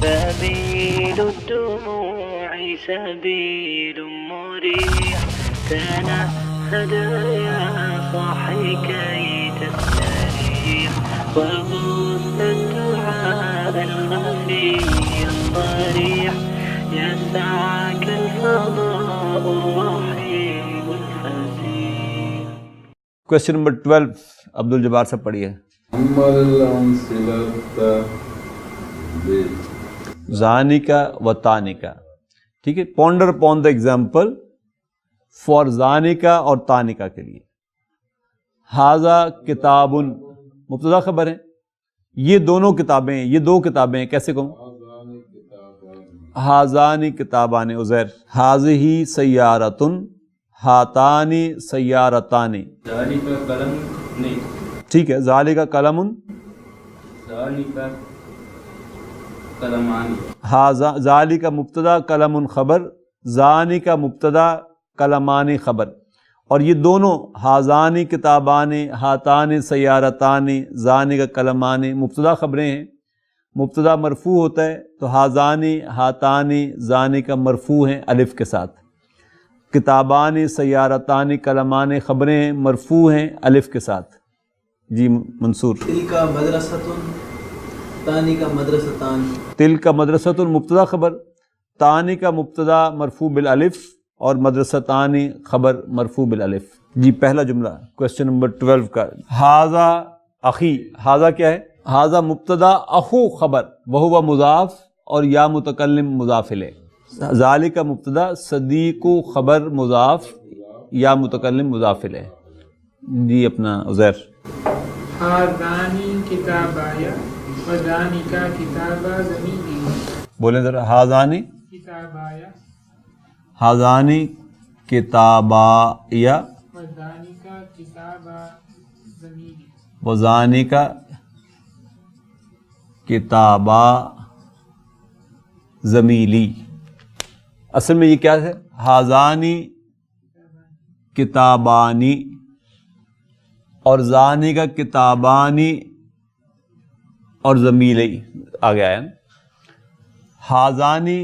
سبيل الدموع سبيل مريح تنهد يا صاحي كي تستريح وغص الدعاء الخفي الصريح يسعك الفضاء الرحيم الفسيح. Question number 12 عبد الجبار سے پڑھیے. ذانکا و تانکا. ٹھیک ہے, ponder upon the example for ذانکا اور تانکا کے لیے. ہاذا کتاب مبتدا خبر ہے, یہ دونوں کتابیں ہیں, یہ دو کتابیں ہیں, کیسے کہوں؟ ہاذانی کتابان عزیر, ہاذہی سیارتن, ہاتانی سیارتانی. ذالک قلم نہیں, ٹھیک ہے, ذالک قلم, ذالک قلمان. ذالک مبتدا قلم خبر, ذانک مبتدا قلمانی خبر. اور یہ دونوں ہاذانی کتابان, ہاتان سیارتان, ذانک قلمان مبتدا خبریں ہیں. مبتدا مرفوع ہوتا ہے تو ہاذانی, ہاتانی, ذانک مرفوع ہیں الف کے ساتھ. کتابان سیارتان قلمان خبریں ہیں, مرفوع ہیں الف کے ساتھ. جی منصور. تلک مدرسۃ تانی کا مدرستان. تلک مدرسۃ مبتدا خبر, تانی کا مبتدا مرفوع بالالف اور مدرستانی خبر مرفوع بالالف. جی پہلا جملہ کوشچن نمبر 12 کا. ہاذا اخی, ہاذا کیا ہے؟ ہاذا مبتدا, اخو خبر, وہو مضاف اور یا متکلم مضاف الیہ. ذالک مبتدا, صدیق خبر مضاف, یا متکلم مضاف الیہ. جی اپنا عزیر. ہاذانی کتابایا وذانکا کتابا زمیلی. بولیں ذرا. ہاذانی کتابایا ہاذانی کتابایا وذانکا کتابا زمیلی. وذانکا کتابا زمیلی. اصل میں یہ کیا ہے؟ ہاذانی کتابانی اور ذانی کا کتابانی اور زمیلی آ گیا ہے. ہاذانی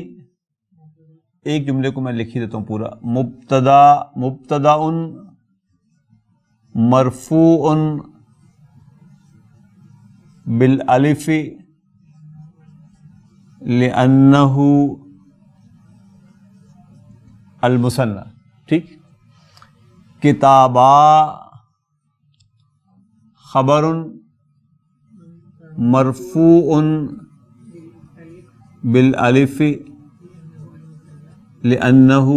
ایک جملے کو میں لکھ ہی دیتا ہوں پورا. مبتدا مرفوع بالالف لأنہ المثنى. ٹھیک. کتابا خبر مرفوع بالالف لأنہ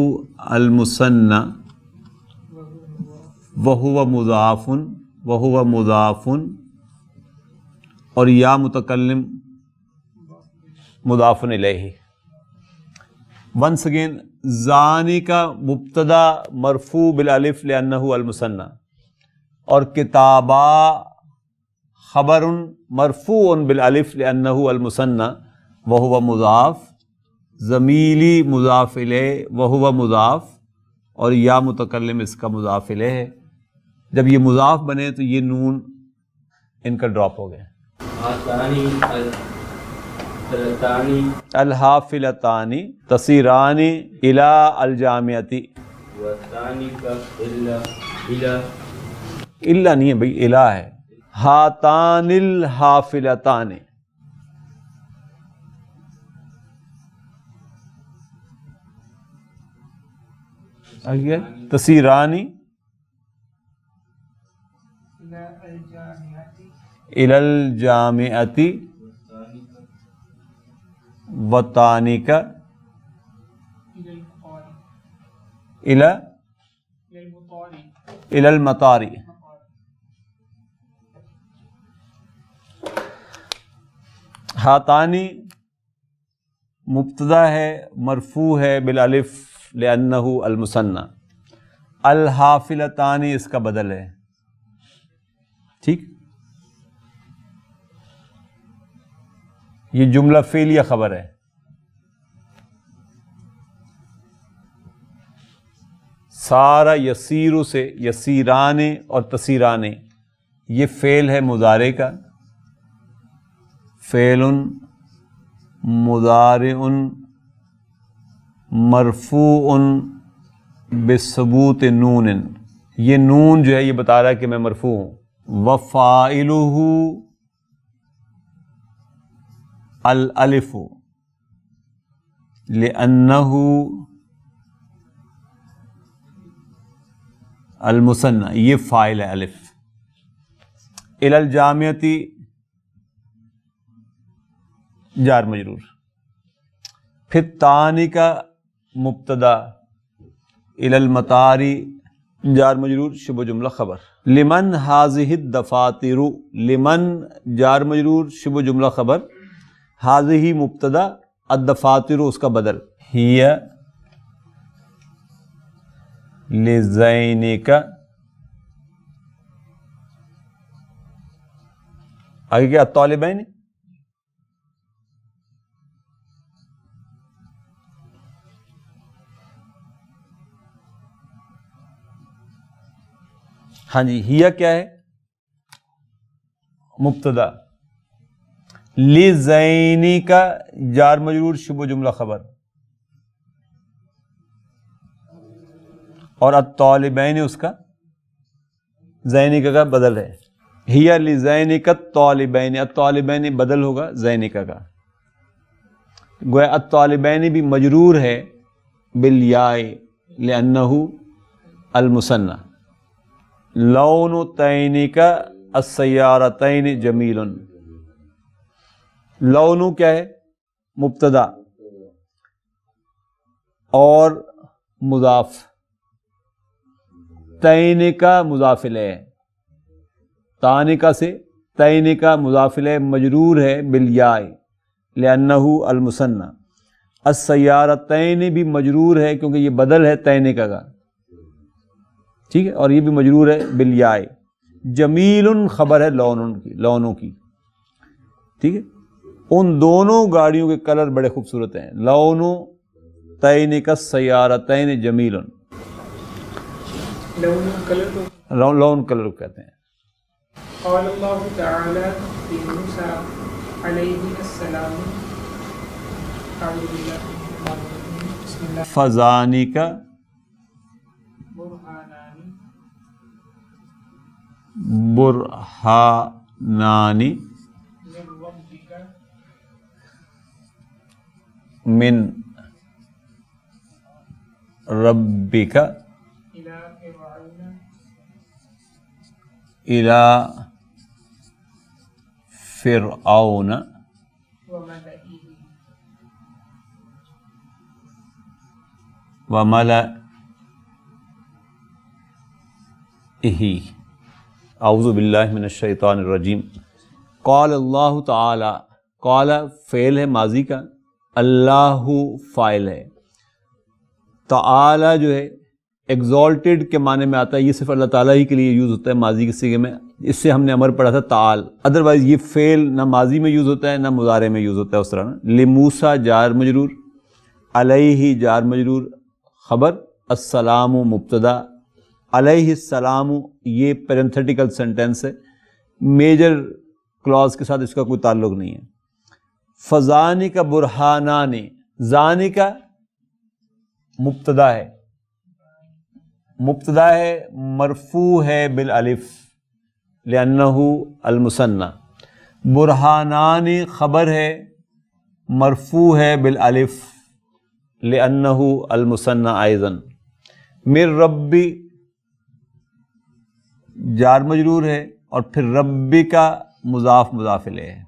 المثنى وہو مضاف اور یا متکلم مضاف الیہ. Once again. ذانی کا مبتدا مرفوع بالالف لأنہ المثنى اور کتابا خبر مرفوع بالالف لأنہ المثنى وہو مضاف, زمیلی مضاف الیہ وہو مضاف اور یا متکلم اس کا مضاف الیہ ہے. جب یہ مضاف بنے تو یہ نون ان کا ڈراپ ہو گیا. الحافلتانی تصیرانی الی الجامعتی. الا نہیں ہے بھائی, الا ہے. ہاتان الحافلتان. آگے تصیرانی الی الجامعتی وطانک الی المطاری. ہاتانی مبتدا ہے, مرفوع ہے بالالف لأنہ المثنى. الحافلتانی اس کا بدل ہے. ٹھیک. یہ جملہ فعلیہ خبر ہے. سارا یسیرو سے یسیرانے اور تسیرانے یہ فعل ہے مضارع کا. فعل مضارع مرفوع بثبوت نون، یہ نون جو ہے یہ بتا رہا ہے کہ میں مرفوع ہوں. وفاعلہ الالف لأنہ المثنى، یہ فاعل ہے الف. الی الجامعتی جار مجرور. پھر تانی کا مبتدا، الی المطاری جار مجرور شبہ جملہ خبر. لمن ہذہ الدفاتر، لمن جار مجرور شبہ جملہ خبر، ہذہ مبتدا، الدفاتر اس کا بدل. ہی لزینک، آگے کیا الطالبین، ہاں جی. ہیا کیا ہے؟ مبتدا. لزینی کا جار مجرور شبہ جملہ خبر، اور الطالبین اس کا زینکا کا بدل ہے. ہیا لزینک الطالبین، الطالبین بدل ہوگا زینکا کا. گویا الطالبین بھی مجرور ہے بالیاء لأنہ المثنى. لون تینک السیارتین جمیل، لون کیا ہے؟ مبتدا اور مضاف، تینکا مضاف الیہ، تانکا سے تینکا مضاف الیہ مجرور ہے بالیاء لأنہ المثنى. السیارتین بھی مجرور ہے کیونکہ یہ بدل ہے تینکا کا، ٹھیک ہے، اور یہ بھی مجرور ہے بالیاء. جمیل خبر ہے لون کی، لونوں کی، ٹھیک ہے. ان دونوں گاڑیوں کے کلر بڑے خوبصورت ہیں. لون تینک السیارتین جمیل، لون کلر کو لون کلر کہتے ہیں. قال اللہ تعالی لموسیٰ علیہ السلام، اعوذ باللہ من الشیطان الرجیم، بسم اللہ. فذانک برہانان برہانان من من ربک ربک الی فرعون الی فرعون وملئہ. وملئہ. اعوذ باللہ من الشیطان الرجیم. قال اللہ تعالی، قال فعل ہے ماضی کا، اللہ فاعل ہے. تعالی جو ہے ایگزالٹیڈ کے معنی میں آتا ہے، یہ صرف اللہ تعالیٰ ہی کے لیے یوز ہوتا ہے ماضی کے صیغے میں. اس سے ہم نے امر پڑھا تھا تعال، ادروائز یہ فعل نہ ماضی میں یوز ہوتا ہے نہ مضارع میں یوز ہوتا ہے اس طرح نا. لموسیٰ جار مجرور، علیہ جار مجرور خبر، السلام مبتدا، علیہ السلام یہ پیرنتھیٹیکل سینٹینس ہے، میجر کلاز کے ساتھ اس کا کوئی تعلق نہیں ہے. فذانک برہانان، ذانک مبتدا ہے، مبتدا ہے مرفوع ہے بالالف لأنہ المثنى. برہانان خبر ہے مرفوع ہے بالالف لأنہ المثنى ایضا. من ربی جار مجرور ہے اور پھر ربی کا مضاف مضاف الیہ ہے.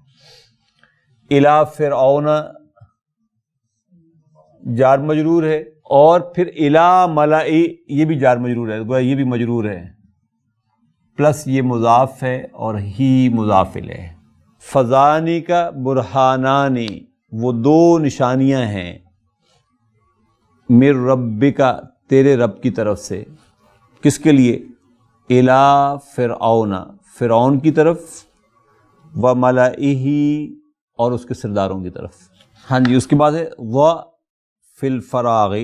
الی فرعون جار مجرور ہے اور پھر الی ملئی یہ بھی جار مجرور ہے، گویا یہ بھی مجرور ہے، پلس یہ مضاف ہے اور ہی مضاف الیہ. فذانی کا برہانانی وہ دو نشانیاں ہیں، من ربک تیرے رب کی طرف سے، کس کے لیے؟ الی فرعون فرعون کی طرف، و ملئہ اور اس کے سرداروں کی طرف. ہاں جی. اس کے بعد ہے و فی الفراغ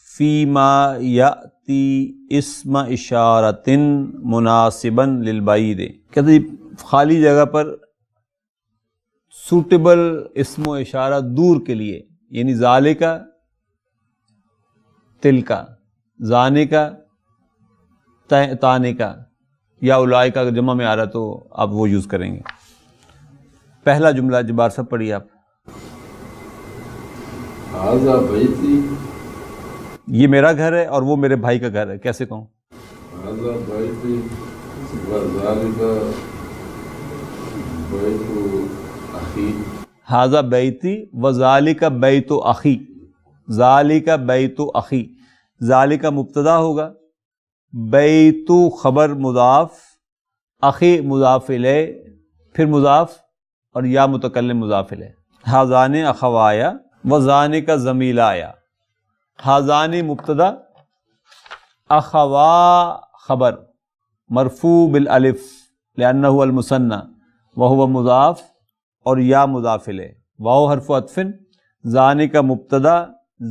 فیما یاتی اسم اشارۃ مناسبا للبعید. کہتے ہیں خالی جگہ پر سوٹیبل اسم و اشارہ دور کے لیے، یعنی ذالکا تلکا، زانکا تانکا، یا اولائکا اگر جمع میں آ رہا تو آپ وہ یوز کریں گے. پہلا جملہ جبار صاحب پڑھیے آپ. ھذا بیتی، یہ میرا گھر ہے اور وہ میرے بھائی کا گھر ہے، کیسے کہوں؟ ھذا بیتی وذالک بیت اخی، ھذا بیتی وذالک بیت اخی، ذالک بیت اخی، ذالک مبتدا ہوگا، بیت خبر مضاف، اخی مضاف الیہ، پھر مضاف اور یا متکلم مضاف الیہ. ھذان اخوایا وذانک زمیلایا، ھذان مبتدا، اخوا خبر مرفوع بالالف لانہ المثنى وهو مضاف اور یا مضاف الیہ، واو حرف عطف، ذانک مبتدا،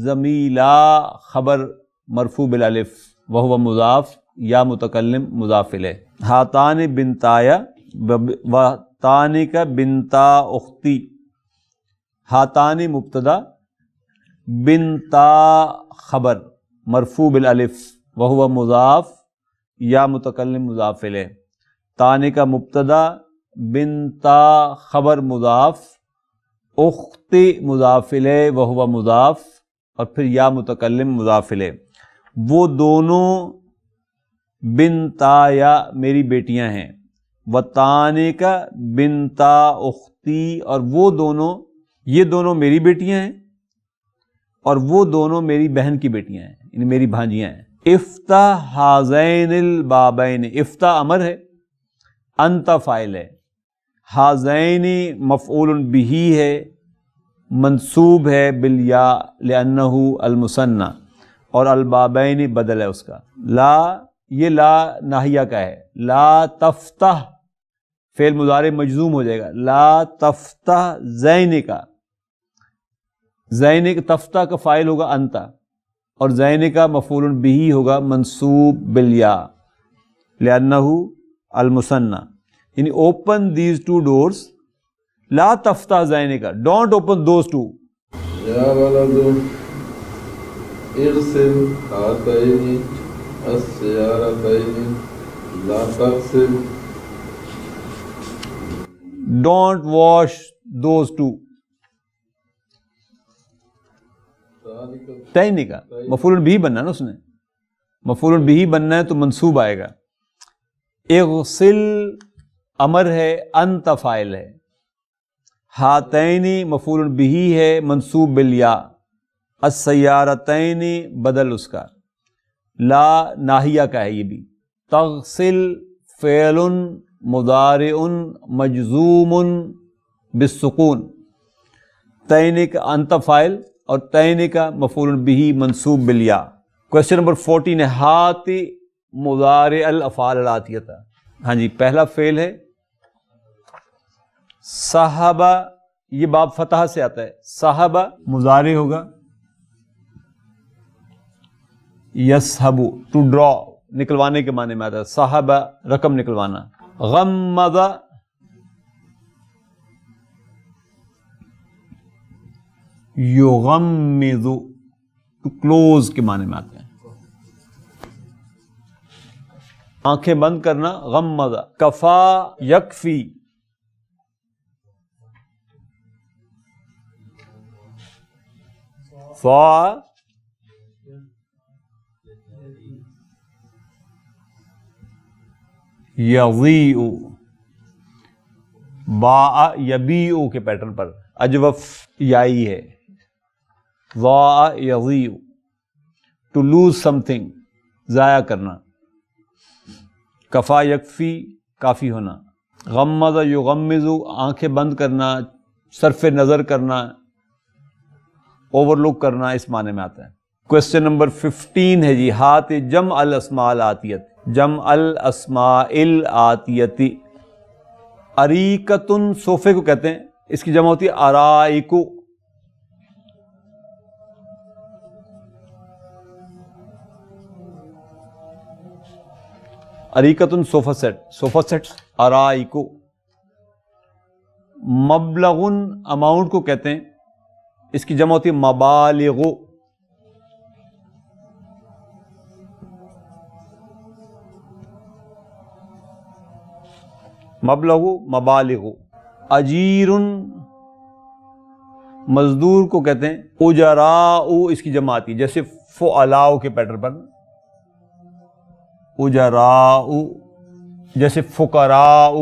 زمیلا خبر مرفوع بالالف وهو مضاف، یا متکلم مضاف الیہ. ہاتان بنتایا و تانک بنتا اختی، ہاتان مبتدا، بنتا خبر مرفوع بالالف وهو مضاف، یا متکلم مضاف الیہ. تانک مبتدا، بنتا خبر مضاف، اختی مضاف الیہ وهو مضاف، اور پھر یا متکلم مضاف الیہ. وہ دونوں بنتایا میری بیٹیاں ہیں، وتانکا بنتا اختی، اور وہ دونوں، یہ دونوں میری بیٹیاں ہیں اور وہ دونوں میری بہن کی بیٹیاں ہیں، یعنی میری بھانجیاں ہیں. افتح ھذین البابین، افتح امر ہے، انت فاعل ہے، ھذین مفعول بہ ہے، منصوب ہے بالیاء لانہ المثنى، اور البابین بدل ہے اس کا. لا، یہ لا ناہیہ کا ہے. لا تفتح فعل مضارع مجزوم ہو جائے گا، لا تفتح زینکا، زینک تفتح کا فاعل ہوگا انت، اور زینکا مفعول بہ ہوگا منصوب بالیاء لانہ المثنى، یعنی اوپن دیز ٹو ڈورز، لا تفتح زینکا، ڈونٹ اوپن دوز ٹو. یا ولد اغسل ہاتین السیارتین لا تغسل، ڈونٹ واش دوز ٹو. تینکا مفعول بھی بننا ہے نا، اس نے مفعول بھی بننا ہے تو منصوب آئے گا. اغسل امر ہے، انت فاعل ہے، ہاتینی مفعول بھی ہے منصوب بالیاء، السیارتین بدل اس کا، لا ناہیہ کا ہے یہ بھی. تغسل فعل مضارع مجزوم بالسکون، تینک انت فاعل اور تینک مفعول به منصوب بالیاء. کوشچن نمبر 14 ہے ہات مضارع الافعال الاتیہ. ہاں جی، پہلا فعل ہے صحبہ، یہ باب فتح سے آتا ہے. صحبہ مضارع ہوگا، یصحب ٹو ڈرا، نکلوانے کے معنی میں آتا ہے. صحبہ رقم نکلوانا. غمض یغمض ٹو کلوز کے معنی میں آتے ہیں. آنکھیں بند کرنا، غمض. کفا یکفی، فا یضیء، باء یبیء کے پیٹرن پر اجوف یائی ہے. ضاء یضیء، ٹو لوز سم تھنگ، ضائع کرنا. کفا یکفی، کافی ہونا. غمض یغمض، آنکھیں بند کرنا، صرف نظر کرنا، اوور لک کرنا، اس معنی میں آتا ہے. کوشچن نمبر 15 ہے جی ہات جمع الاسماء الاتیت، جمع الاسماء الاتیت. اریکتن صوفے کو کہتے ہیں، اس کی جمع ہوتی ہے ارائکو. اریکتن صوفہ سیٹ، صوفہ سیٹ ارائکو. مبلغن اماؤنٹ کو کہتے ہیں، اس کی جمع ہوتی ہے مبالغ. مبلغ مبالغ. اجیر مزدور کو کہتے ہیں اجراء، اس کی جمع آتی ہے جیسے فعلاء کے پیٹرن پر، اجراء، جیسے فقراء،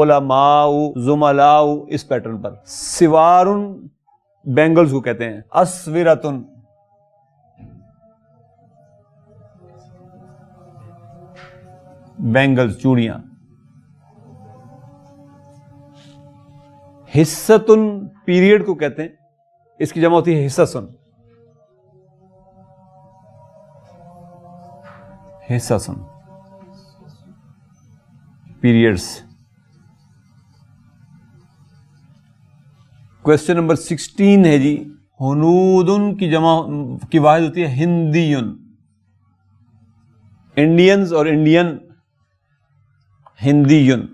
علماء، زملاء، اس پیٹرن پر. سوار بینگلز کو کہتے ہیں. اسورتن بینگلز چوڑیاں. حصتن پیریڈ کو کہتے ہیں، اس کی جمع ہوتی ہے حصصن. حصصن پیریڈس. کوشچن نمبر 16 ہے جی. ہنودن کی جمع کی واحد ہوتی ہے ہندیون. انڈینز اور انڈین ہندیون.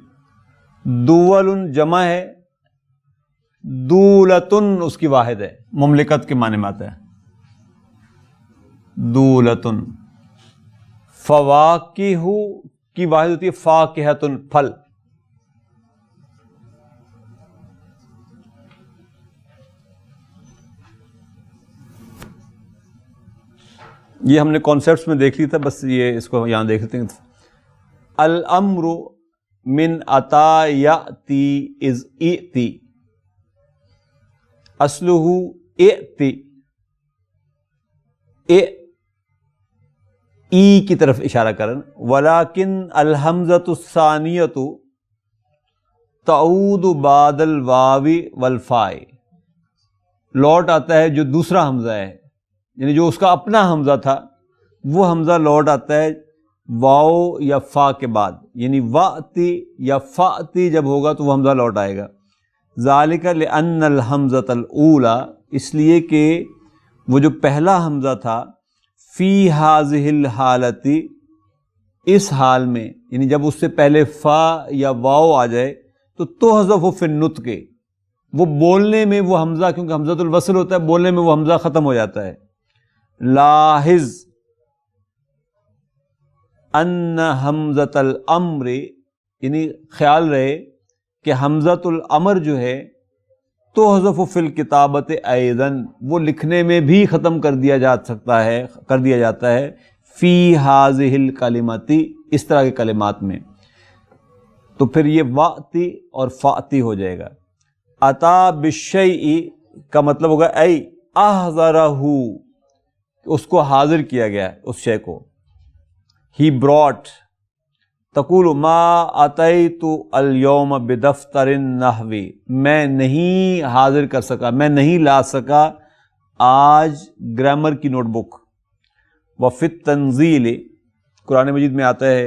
دول جمع ہے، دولتن اس کی واحد ہے، مملکت کے معنی میں آتا ہے دولتن. فواکہ کی واحد ہوتی ہے فاکہتن، پھل. یہ ہم نے کانسیپٹس میں دیکھ لی تھا، بس یہ اس کو یہاں دیکھ لیتے ہیں. الامر من اتا یاتی از ایتی، اصلہ ایتی، ای کی طرف اشارہ کرن. ولیکن الحمزۃ الثانیۃ تعود بعد الواو والفاء، لوٹ آتا ہے جو دوسرا حمزہ ہے، یعنی جو اس کا اپنا حمزہ تھا وہ حمزہ لوٹ آتا ہے واو یا فا کے بعد، یعنی واتی یا فاتی جب ہوگا تو وہ حمزہ لوٹ آئے گا. ذالک لأن الحمزۃ الاولی، اس لیے کہ وہ جو پہلا حمزہ تھا، فی ہذہ الحالۃ، اس حال میں، یعنی جب اس سے پہلے فا یا واو آ جائے تو تحذف فی النطق، وہ بولنے میں وہ حمزہ، کیونکہ حمزۃ الوصل ہوتا ہے، بولنے میں وہ حمزہ ختم ہو جاتا ہے. لاحظ ان حمزۃ الامر، یعنی خیال رہے کہ حمزۃ الامر جو ہے تحذف فی الکتابۃ ایضاً، وہ لکھنے میں بھی ختم کر دیا جاتا ہے فی ہذہ الکلمۃ، اس طرح کے کلمات میں. تو پھر یہ واتی اور فاتی ہو جائے گا. اتا بالشیء کا مطلب ہوگا ای احضرہ، اس کو حاضر کیا گیا اس شے کو. ہی براٹ. تقول ما اتیت الیوم بدفتر نحوی، میں نہیں حاضر کر سکا، میں نہیں لا سکا آج گرامر کی نوٹ بک. وفی التنزیل، قرآن مجید میں آتا ہے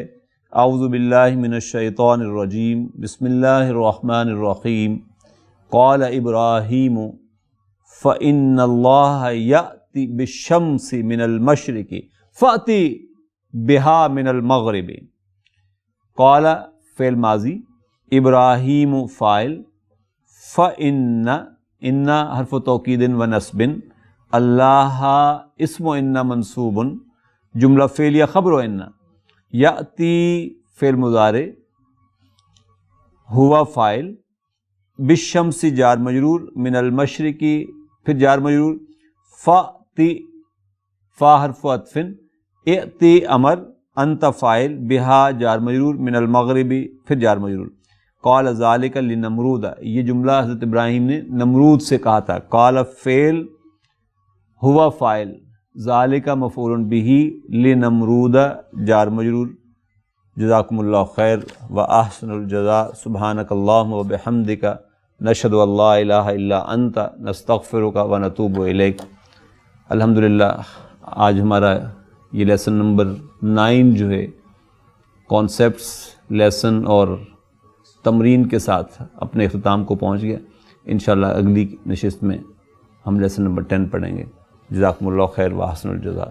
اعوذ باللہ من الشیطان الرجیم بسم اللہ الرحمن الرحیم. قال ابراہیم فإن اللہ یأتی بالشمس من المشرق فأتی بہا من المغرب. قال فعل ماضی، ابراہیم فاعل، فإن، ان حرف توکید و نصب، اللہ اسم و ان منصوب، جملہ فعلیہ خبر و ان. یأتی فعل مضارع، ہوا فاعل، بالشمس جار مجرور، من المشرقی پھر جار مجرور، فأتی فا حرف عطف، ائتی امر، انت فاعل، بہا جار مجرور، من المغربی پھر جار مجرور. قال ذالک لنمرود، یہ جملہ حضرت ابراہیم نے نمرود سے کہا تھا. قال فعل، ہوا فاعل، ذالک مفعول بہ، لنمرود جار مجرور. جزاکم اللہ خیر و احسن الجزاء. سبحانک اللہم و بحمدک، نشہد ان لا الہ الا انت، نستغفرک و نتوب الیک. الحمدللہ آج ہمارا یہ لیسن نمبر 9 جو ہے کانسیپٹس لیسن اور تمرین کے ساتھ اپنے اختتام کو پہنچ گیا. انشاءاللہ اگلی نشست میں ہم لیسن نمبر 10 پڑھیں گے. جزاکم اللہ خیر و احسن الجزاء.